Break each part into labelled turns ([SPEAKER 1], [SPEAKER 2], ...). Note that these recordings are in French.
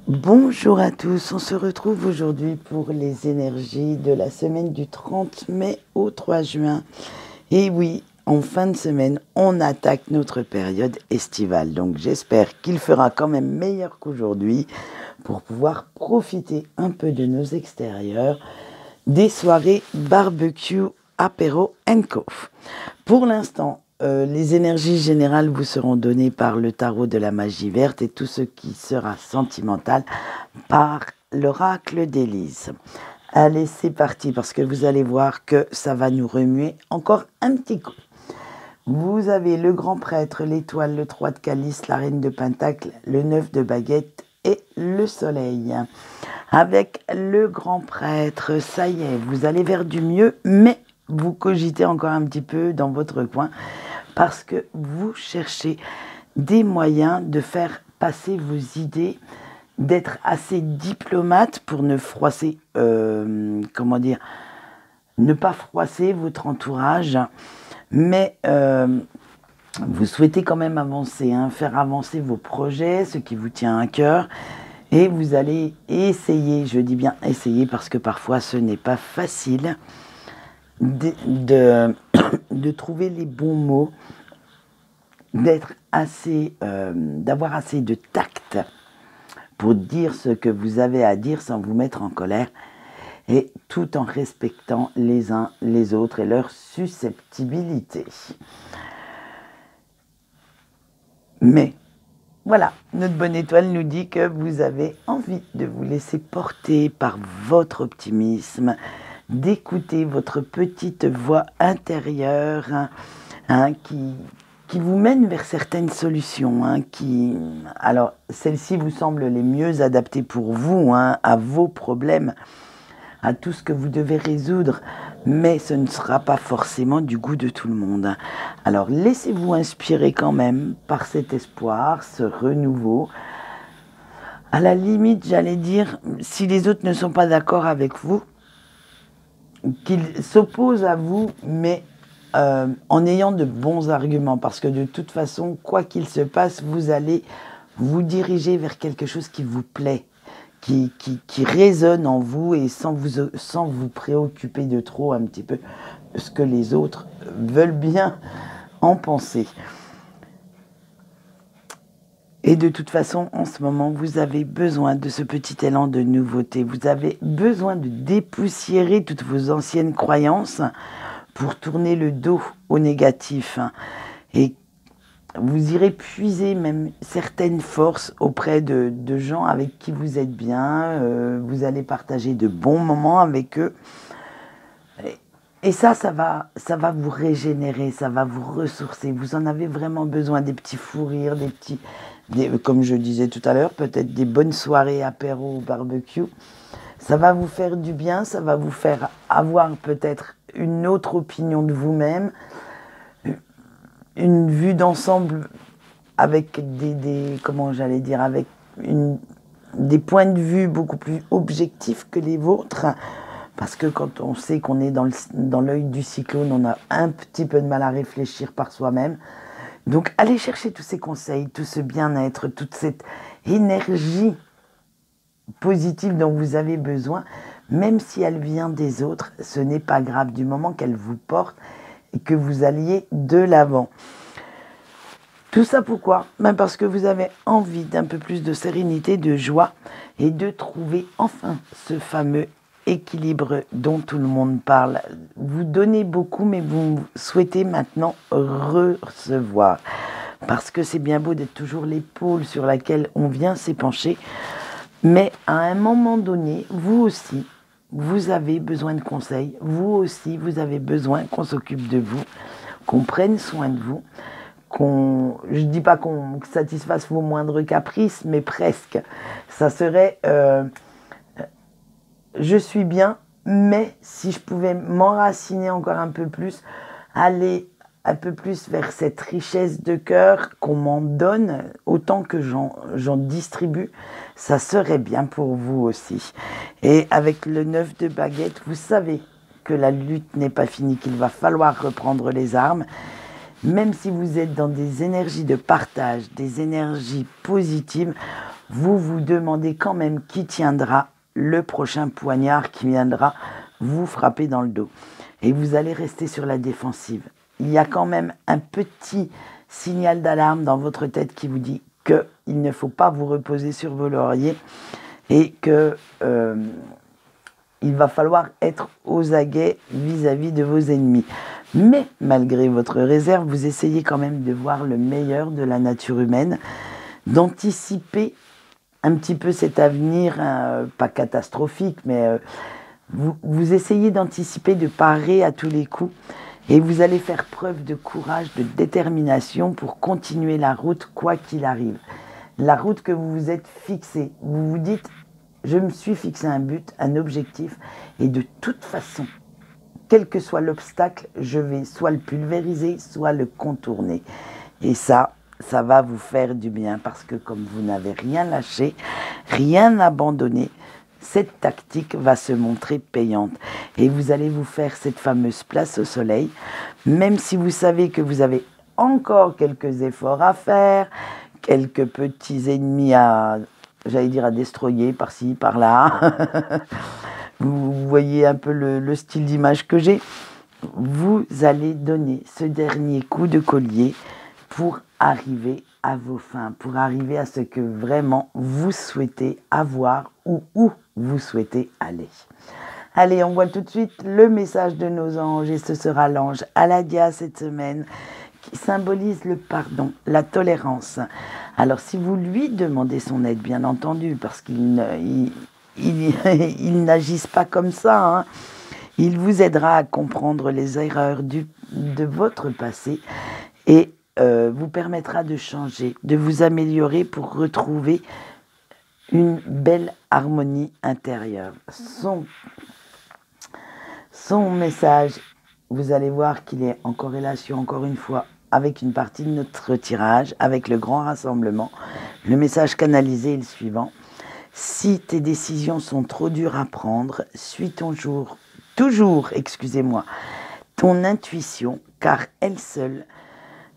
[SPEAKER 1] Bonjour à tous, on se retrouve aujourd'hui pour les énergies de la semaine du 30 mai au 3 juin. Et oui, en fin de semaine, on attaque notre période estivale. Donc j'espère qu'il fera quand même meilleur qu'aujourd'hui pour pouvoir profiter un peu de nos extérieurs, des soirées barbecue, apéro and co. Pour l'instant, les énergies générales vous seront données par le tarot de la magie verte et tout ce qui sera sentimental par l'oracle d'Élise. Allez, c'est parti parce que vous allez voir que ça va nous remuer encore un petit coup. Vous avez le grand prêtre, l'étoile, le 3 de calice, la reine de pentacle, le 9 de baguette et le soleil. Avec le grand prêtre, ça y est, vous allez vers du mieux, mais vous cogitez encore un petit peu dans votre coin parce que vous cherchez des moyens de faire passer vos idées, d'être assez diplomate pour ne froisser, ne pas froisser votre entourage, mais vous souhaitez quand même avancer, faire avancer vos projets, ce qui vous tient à cœur, et vous allez essayer, je dis bien essayer parce que parfois ce n'est pas facile, de trouver les bons mots, d'avoir assez de tact pour dire ce que vous avez à dire sans vous mettre en colère et tout en respectant les uns les autres et leur susceptibilité. Mais voilà, notre bonne étoile nous dit que vous avez envie de vous laisser porter par votre optimisme, d'écouter votre petite voix intérieure qui vous mène vers certaines solutions. Alors, celles-ci vous semblent les mieux adaptées pour vous, à vos problèmes, à tout ce que vous devez résoudre, mais ce ne sera pas forcément du goût de tout le monde. Alors, laissez-vous inspirer quand même par cet espoir, ce renouveau. À la limite, j'allais dire, si les autres ne sont pas d'accord avec vous, qu'ils s'opposent à vous, mais en ayant de bons arguments, parce que de toute façon, quoi qu'il se passe, vous allez vous diriger vers quelque chose qui vous plaît, qui résonne en vous et sans vous préoccuper de trop un petit peu ce que les autres veulent bien en penser. Et de toute façon, en ce moment, vous avez besoin de ce petit élan de nouveauté. Vous avez besoin de dépoussiérer toutes vos anciennes croyances pour tourner le dos au négatif. Et vous irez puiser même certaines forces auprès de gens avec qui vous êtes bien. Vous allez partager de bons moments avec eux. Et ça va vous régénérer, ça va vous ressourcer. Vous en avez vraiment besoin, des petits fous rires, comme je disais tout à l'heure, peut-être des bonnes soirées apéro ou barbecue. Ça va vous faire du bien, ça va vous faire avoir peut-être une autre opinion de vous-même, une vue d'ensemble avec des points de vue beaucoup plus objectifs que les vôtres. Parce que quand on sait qu'on est dans l'œil du cyclone, on a un petit peu de mal à réfléchir par soi-même. Donc, allez chercher tous ces conseils, tout ce bien-être, toute cette énergie positive dont vous avez besoin, même si elle vient des autres, ce n'est pas grave du moment qu'elle vous porte et que vous alliez de l'avant. Tout ça pourquoi ? Parce que vous avez envie d'un peu plus de sérénité, de joie et de trouver enfin ce fameux équilibre dont tout le monde parle. Vous donnez beaucoup, mais vous souhaitez maintenant recevoir. Parce que c'est bien beau d'être toujours l'épaule sur laquelle on vient s'épancher, mais à un moment donné, vous aussi, vous avez besoin de conseils. Vous aussi, vous avez besoin qu'on s'occupe de vous, qu'on prenne soin de vous, je ne dis pas qu'on satisfasse vos moindres caprices, mais presque. Ça serait... je suis bien, mais si je pouvais m'enraciner encore un peu plus, aller un peu plus vers cette richesse de cœur qu'on m'en donne, autant que j'en distribue, ça serait bien pour vous aussi. Et avec le 9 de baguette, vous savez que la lutte n'est pas finie, qu'il va falloir reprendre les armes. Même si vous êtes dans des énergies de partage, des énergies positives, vous vous demandez quand même qui tiendra le prochain poignard qui viendra vous frapper dans le dos. Et vous allez rester sur la défensive. Il y a quand même un petit signal d'alarme dans votre tête qui vous dit qu'il ne faut pas vous reposer sur vos lauriers et que il va falloir être aux aguets vis-à-vis de vos ennemis. Mais malgré votre réserve, vous essayez quand même de voir le meilleur de la nature humaine, d'anticiper un petit peu cet avenir, pas catastrophique, mais vous essayez d'anticiper, de parer à tous les coups. Et vous allez faire preuve de courage, de détermination pour continuer la route quoi qu'il arrive. La route que vous vous êtes fixée. Vous vous dites, je me suis fixé un but, un objectif, et de toute façon, quel que soit l'obstacle, je vais soit le pulvériser, soit le contourner. Et ça va vous faire du bien parce que comme vous n'avez rien lâché, rien abandonné, cette tactique va se montrer payante. Et vous allez vous faire cette fameuse place au soleil, même si vous savez que vous avez encore quelques efforts à faire, quelques petits ennemis à destroyer par-ci, par-là. Vous voyez un peu le style d'image que j'ai. Vous allez donner ce dernier coup de collier pour arriver à vos fins, pour arriver à ce que vraiment vous souhaitez avoir ou où vous souhaitez aller. Allez, on voit tout de suite le message de nos anges et ce sera l'ange Aladia cette semaine qui symbolise le pardon, la tolérance. Alors si vous lui demandez son aide, bien entendu, parce qu'il n'agisse pas comme ça, hein, il vous aidera à comprendre les erreurs de votre passé et vous permettra de changer, de vous améliorer pour retrouver une belle harmonie intérieure. Son message, vous allez voir qu'il est en corrélation, encore une fois, avec une partie de notre tirage, avec le grand rassemblement. Le message canalisé est le suivant. Si tes décisions sont trop dures à prendre, suis toujours, ton intuition, car elle seule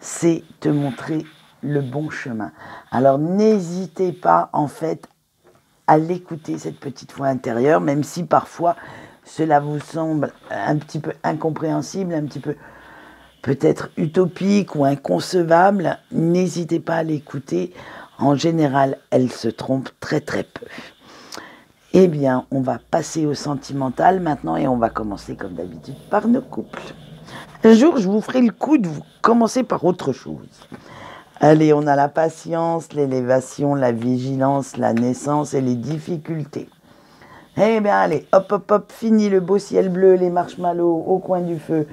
[SPEAKER 1] sait te montrer le bon chemin. Alors n'hésitez pas en fait à l'écouter, cette petite voix intérieure, même si parfois cela vous semble un petit peu incompréhensible, un petit peu peut-être utopique ou inconcevable, n'hésitez pas à l'écouter. En général, elle se trompe très très peu. Eh bien, on va passer au sentimental maintenant et on va commencer comme d'habitude par nos couples. Un jour, je vous ferai le coup de vous commencer par autre chose. Allez, on a la patience, l'élévation, la vigilance, la naissance et les difficultés. Eh bien, allez, hop, hop, hop, fini le beau ciel bleu, les marshmallows au coin du feu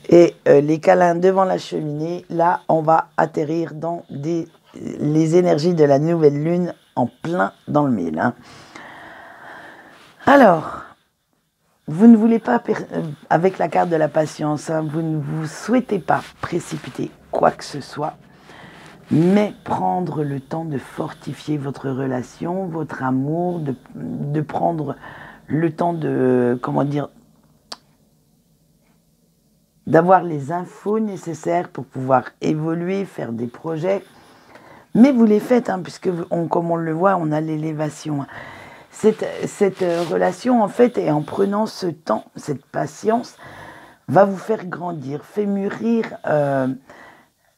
[SPEAKER 1] et les câlins devant la cheminée. Là, on va atterrir dans les énergies de la nouvelle lune en plein dans le mille. Hein. Alors, vous ne voulez pas, avec la carte de la patience, hein, vous ne vous souhaitez pas précipiter quoi que ce soit, mais prendre le temps de fortifier votre relation, votre amour, de prendre le temps de, d'avoir les infos nécessaires pour pouvoir évoluer, faire des projets. Mais vous les faites, hein, puisque comme on le voit, on a l'élévation. Cette relation, en fait, et en prenant ce temps, cette patience, va vous faire grandir, fait mûrir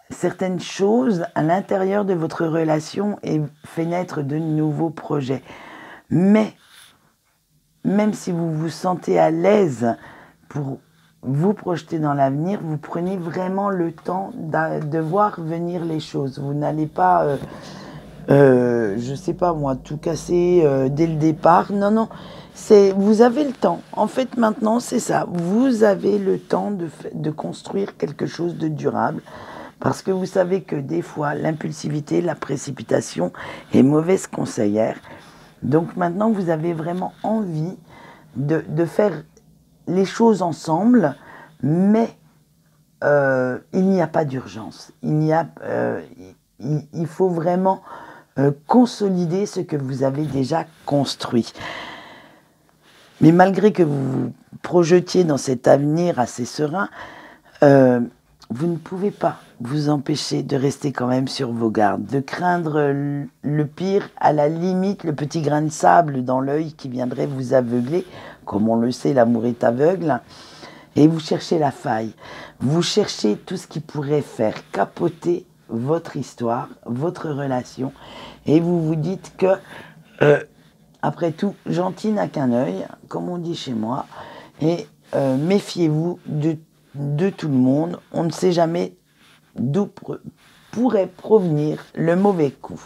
[SPEAKER 1] certaines choses à l'intérieur de votre relation et fait naître de nouveaux projets. Mais, même si vous vous sentez à l'aise pour vous projeter dans l'avenir, vous prenez vraiment le temps de voir venir les choses. Vous n'allez pas... je sais pas moi, tout casser dès le départ. Non, vous avez le temps. En fait, maintenant, c'est ça. Vous avez le temps de construire quelque chose de durable. Parce que vous savez que des fois, l'impulsivité, la précipitation est mauvaise conseillère. Donc maintenant, vous avez vraiment envie de faire les choses ensemble, mais il n'y a pas d'urgence. Il faut vraiment consolider ce que vous avez déjà construit. Mais malgré que vous vous projetiez dans cet avenir assez serein, vous ne pouvez pas vous empêcher de rester quand même sur vos gardes, de craindre le pire, à la limite le petit grain de sable dans l'œil qui viendrait vous aveugler. Comme on le sait, l'amour est aveugle. Et vous cherchez la faille, vous cherchez tout ce qui pourrait faire capoter votre histoire, votre relation, et vous vous dites que, après tout, gentil n'a qu'un œil, comme on dit chez moi, et méfiez-vous de tout le monde, on ne sait jamais d'où pourrait provenir le mauvais coup.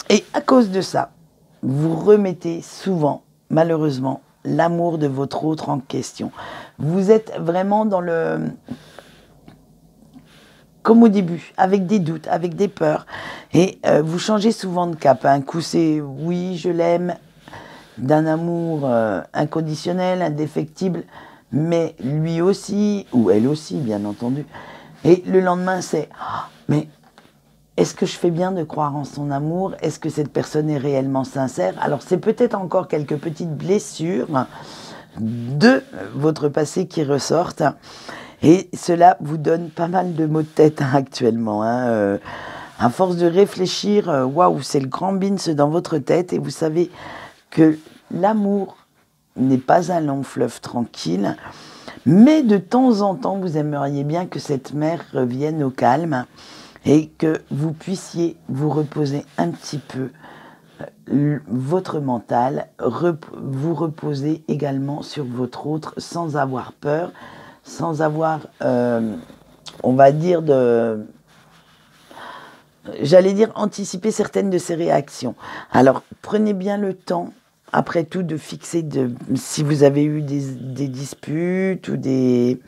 [SPEAKER 1] Et à cause de ça, vous remettez souvent, malheureusement, l'amour de votre autre en question. Vous êtes vraiment dans le... Comme au début, avec des doutes, avec des peurs. Et vous changez souvent de cap. Un coup, c'est oui, je l'aime, d'un amour inconditionnel, indéfectible, mais lui aussi, ou elle aussi, bien entendu. Et le lendemain, c'est mais est-ce que je fais bien de croire en son amour? Est-ce que cette personne est réellement sincère? Alors, c'est peut-être encore quelques petites blessures de votre passé qui ressortent. Et cela vous donne pas mal de maux de tête actuellement. À force de réfléchir, waouh, c'est le grand bins dans votre tête. Et vous savez que l'amour n'est pas un long fleuve tranquille. Mais de temps en temps, vous aimeriez bien que cette mer revienne au calme et que vous puissiez vous reposer un petit peu votre mental, vous reposer également sur votre autre sans avoir peur, sans avoir, on va dire, j'allais dire anticiper certaines de ses réactions. Alors, prenez bien le temps, après tout, de fixer, si vous avez eu des disputes ou des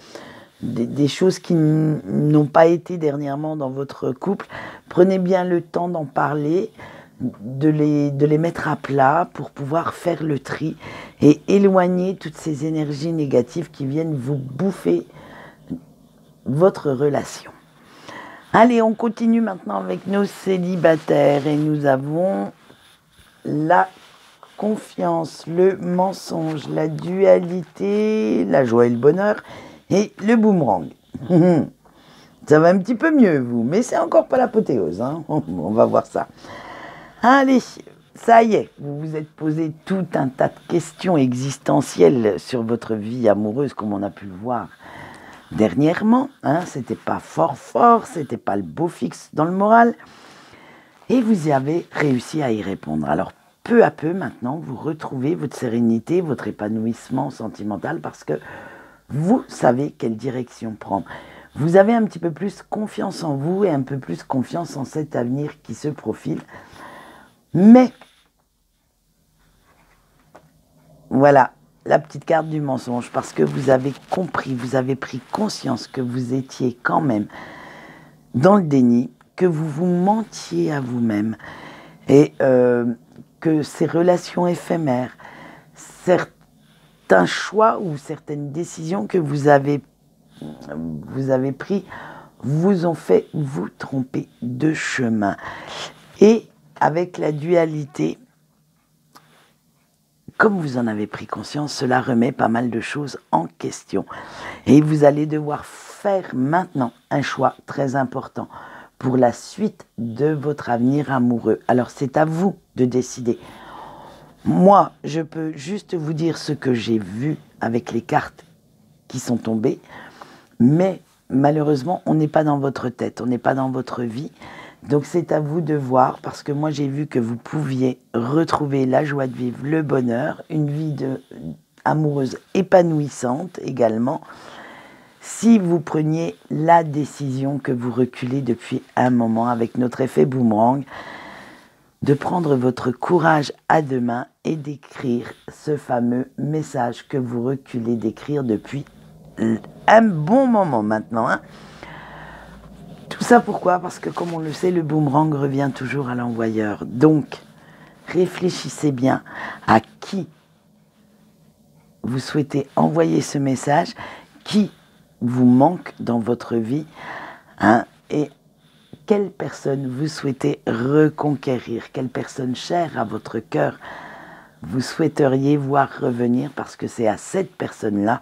[SPEAKER 1] choses qui n'ont pas été dernièrement dans votre couple, prenez bien le temps d'en parler, de les mettre à plat pour pouvoir faire le tri et éloigner toutes ces énergies négatives qui viennent vous bouffer votre relation. Allez, on continue maintenant avec nos célibataires et nous avons la confiance, le mensonge, la dualité, la joie et le bonheur et le boomerang. Ça va un petit peu mieux, vous, mais c'est encore pas l'apothéose, hein. On va voir ça. Allez, ça y est, vous vous êtes posé tout un tas de questions existentielles sur votre vie amoureuse, comme on a pu le voir dernièrement. C'était pas fort, c'était pas le beau fixe dans le moral. Et vous y avez réussi à y répondre. Alors, peu à peu, maintenant, vous retrouvez votre sérénité, votre épanouissement sentimental, parce que vous savez quelle direction prendre. Vous avez un petit peu plus confiance en vous et un peu plus confiance en cet avenir qui se profile. Mais, voilà, la petite carte du mensonge, parce que vous avez compris, vous avez pris conscience que vous étiez quand même dans le déni, que vous vous mentiez à vous-même et que ces relations éphémères, certains choix ou certaines décisions que vous avez pris vous ont fait vous tromper de chemin. Et avec la dualité, comme vous en avez pris conscience, cela remet pas mal de choses en question. Et vous allez devoir faire maintenant un choix très important pour la suite de votre avenir amoureux. Alors c'est à vous de décider. Moi, je peux juste vous dire ce que j'ai vu avec les cartes qui sont tombées, mais malheureusement, on n'est pas dans votre tête, on n'est pas dans votre vie. Donc c'est à vous de voir, parce que moi j'ai vu que vous pouviez retrouver la joie de vivre, le bonheur, une vie amoureuse épanouissante également, si vous preniez la décision que vous reculez depuis un moment avec notre effet boomerang, de prendre votre courage à deux mains et d'écrire ce fameux message que vous reculez d'écrire depuis un bon moment maintenant. Tout ça pourquoi? Parce que comme on le sait, le boomerang revient toujours à l'envoyeur. Donc, réfléchissez bien à qui vous souhaitez envoyer ce message, qui vous manque dans votre vie, et quelle personne vous souhaitez reconquérir, quelle personne chère à votre cœur vous souhaiteriez voir revenir, parce que c'est à cette personne-là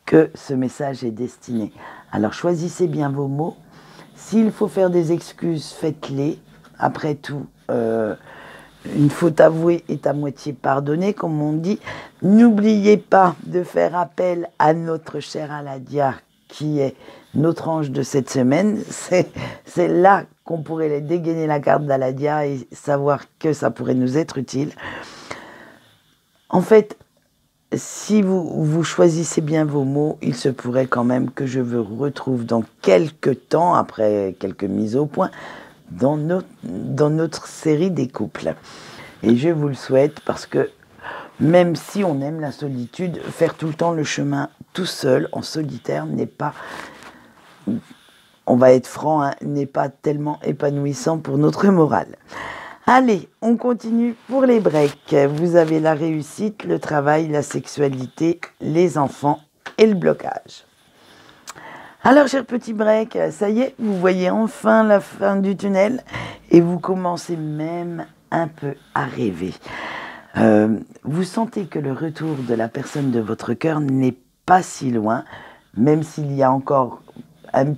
[SPEAKER 1] que ce message est destiné. Alors choisissez bien vos mots. S'il faut faire des excuses, faites-les. Après tout, une faute avouée est à moitié pardonnée, comme on dit. N'oubliez pas de faire appel à notre chère Aladia, qui est notre ange de cette semaine. C'est là qu'on pourrait dégainer la carte d'Aladia et savoir que ça pourrait nous être utile. En fait, si vous choisissez bien vos mots, il se pourrait quand même que je vous retrouve dans quelques temps, après quelques mises au point, dans notre série des couples. Et je vous le souhaite parce que même si on aime la solitude, faire tout le temps le chemin tout seul, en solitaire, n'est pas, on va être franc, hein, n'est pas tellement épanouissant pour notre morale. Allez, on continue pour les breaks. Vous avez la réussite, le travail, la sexualité, les enfants et le blocage. Alors, chers petits breaks, ça y est, vous voyez enfin la fin du tunnel et vous commencez même un peu à rêver. Vous sentez que le retour de la personne de votre cœur n'est pas si loin, même s'il y a encore un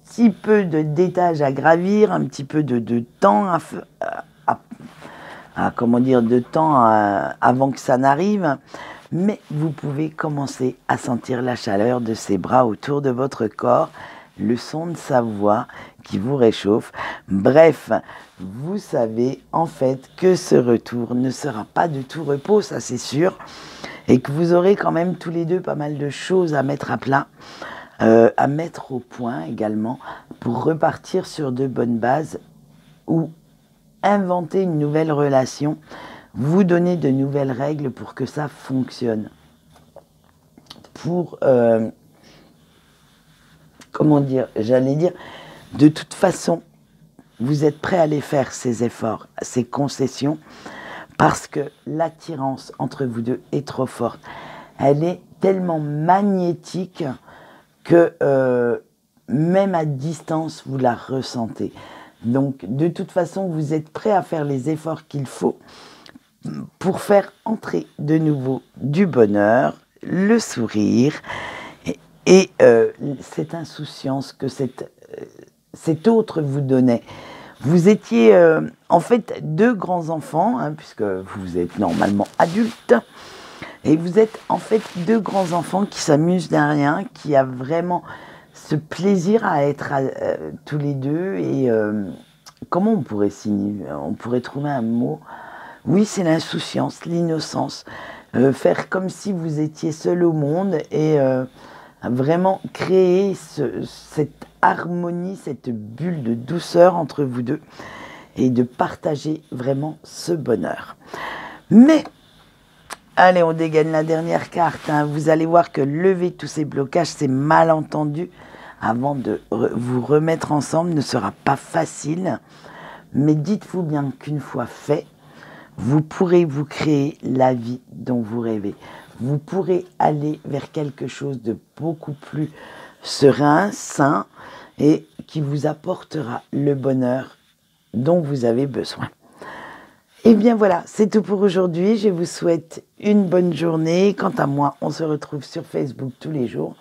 [SPEAKER 1] petit peu de d'étage à gravir, un petit peu de temps avant que ça n'arrive, mais vous pouvez commencer à sentir la chaleur de ses bras autour de votre corps, le son de sa voix qui vous réchauffe. Bref, vous savez en fait que ce retour ne sera pas de tout repos, ça c'est sûr, et que vous aurez quand même tous les deux pas mal de choses à mettre à plat, à mettre au point également, pour repartir sur de bonnes bases ou inventer une nouvelle relation, vous donner de nouvelles règles pour que ça fonctionne. Pour, de toute façon, vous êtes prêt à aller faire ces efforts, ces concessions, parce que l'attirance entre vous deux est trop forte. Elle est tellement magnétique que même à distance, vous la ressentez. Donc, de toute façon, vous êtes prêt à faire les efforts qu'il faut pour faire entrer de nouveau du bonheur, le sourire et cette insouciance que cet autre vous donnait. Vous étiez en fait deux grands enfants, hein, puisque vous êtes normalement adultes, et vous êtes en fait deux grands enfants qui s'amusent d'un rien, qui a vraiment ce plaisir à être tous les deux. Et comment on pourrait trouver un mot? Oui, c'est l'insouciance, l'innocence. Faire comme si vous étiez seul au monde et vraiment créer cette harmonie, cette bulle de douceur entre vous deux et de partager vraiment ce bonheur. Mais, allez, on dégaine la dernière carte, hein. Vous allez voir que lever tous ces blocages, ces malentendus, avant de vous remettre ensemble, ne sera pas facile. Mais dites-vous bien qu'une fois fait, vous pourrez vous créer la vie dont vous rêvez. Vous pourrez aller vers quelque chose de beaucoup plus serein, sain, et qui vous apportera le bonheur dont vous avez besoin. Et bien voilà, c'est tout pour aujourd'hui. Je vous souhaite une bonne journée. Quant à moi, on se retrouve sur Facebook tous les jours.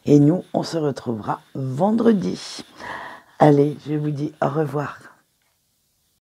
[SPEAKER 1] Et nous, on se retrouvera vendredi. Allez, je vous dis au revoir.